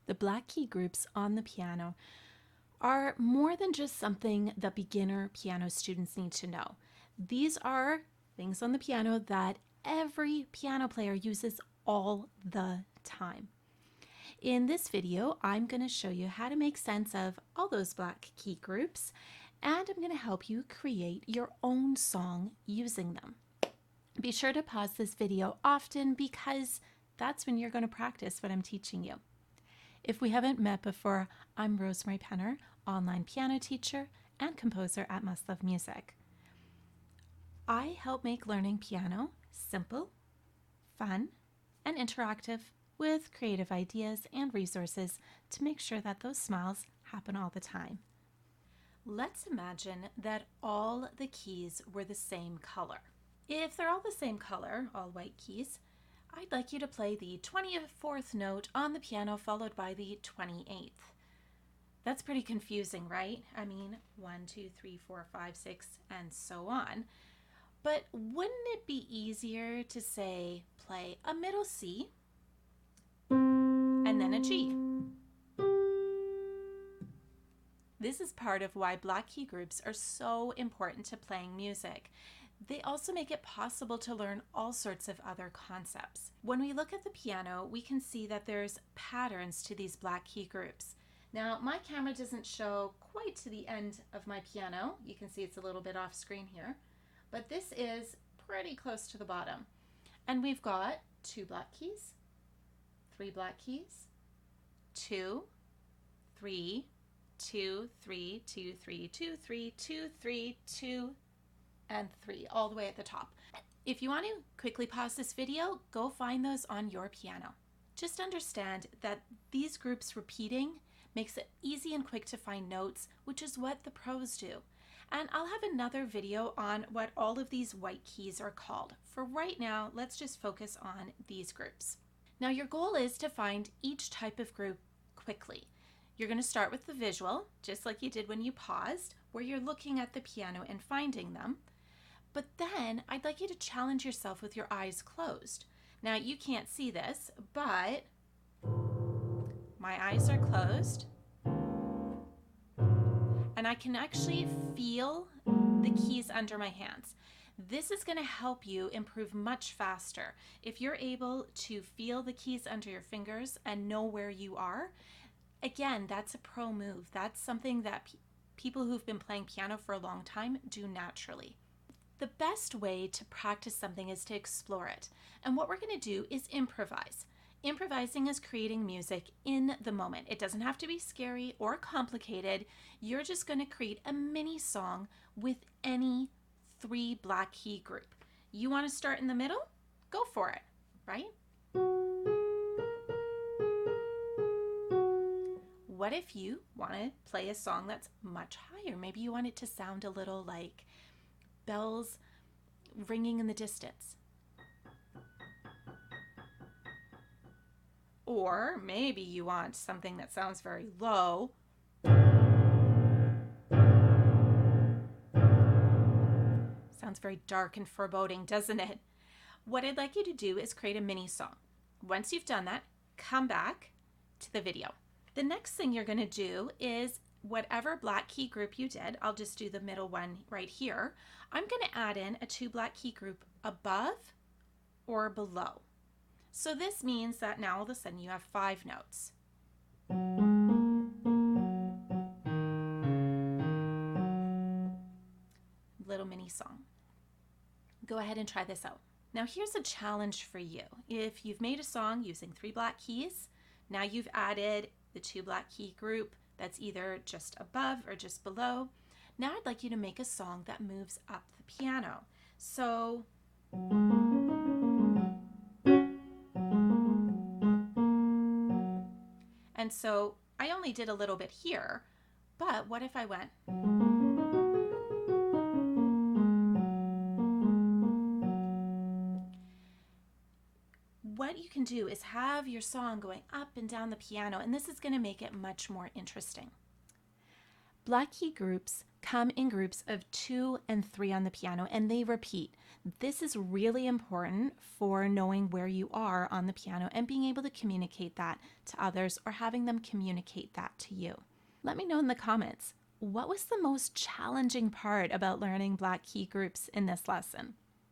The black key groups on the piano are more than just something that beginner piano students need to know. These are things on the piano that every piano player uses all the time. In this video, I'm going to show you how to make sense of all those black key groups, and I'm going to help you create your own song using them. Be sure to pause this video often because that's when you're going to practice what I'm teaching you. If we haven't met before, I'm Rosemarie, online piano teacher and composer at Must Love Music. I help make learning piano simple, fun, and interactive with creative ideas and resources to make sure that those smiles happen all the time. Let's imagine that all the keys were the same color. If they're all the same color, all white keys, I'd like you to play the 24th note on the piano followed by the 28th. That's pretty confusing, right? I mean, 1, 2, 3, 4, 5, 6, and so on. But wouldn't it be easier to say, play a middle C and then a G? This is part of why black key groups are so important to playing music. They also make it possible to learn all sorts of other concepts. When we look at the piano, we can see that there's patterns to these black key groups. Now, my camera doesn't show quite to the end of my piano. You can see it's a little bit off screen here, but this is pretty close to the bottom. And we've got 2 black keys, 3 black keys, 2, 3, 2, 3, 2, 3, 2, 3, 2, 3, 2, and 3, all the way at the top. If you want to quickly pause this video, go find those on your piano. Just understand that these groups repeating makes it easy and quick to find notes, which is what the pros do. And I'll have another video on what all of these white keys are called. For right now, let's just focus on these groups. Now, your goal is to find each type of group quickly. You're going to start with the visual, just like you did when you paused, where you're looking at the piano and finding them. But then I'd like you to challenge yourself with your eyes closed. Now, you can't see this, but my eyes are closed and I can actually feel the keys under my hands. This is going to help you improve much faster. If you're able to feel the keys under your fingers and know where you are, again, that's a pro move. That's something that people who've been playing piano for a long time do naturally. The best way to practice something is to explore it. And what we're going to do is improvise. Improvising is creating music in the moment. It doesn't have to be scary or complicated. You're just going to create a mini song with any 3 black key group. You want to start in the middle? Go for it, right? What if you want to play a song that's much higher? Maybe you want it to sound a little like bells ringing in the distance. Or maybe you want something that sounds very low. Sounds very dark and foreboding, doesn't it? What I'd like you to do is create a mini song. Once you've done that, come back to the video. The next thing you're going to do is whatever black key group you did, I'll just do the middle one right here. I'm going to add in a 2 black key group above or below. So this means that now all of a sudden you have 5 notes. Little mini song. Go ahead and try this out. Now here's a challenge for you. If you've made a song using 3 black keys, now you've added the 2 black key group that's either just above or just below. Now I'd like you to make a song that moves up the piano. So and so I only did a little bit here, but what if I went? What you can do is have your song going up and down the piano, and this is going to make it much more interesting. Black key groups come in groups of 2 and 3 on the piano, and they repeat. This is really important for knowing where you are on the piano and being able to communicate that to others or having them communicate that to you. Let me know in the comments, what was the most challenging part about learning black key groups in this lesson?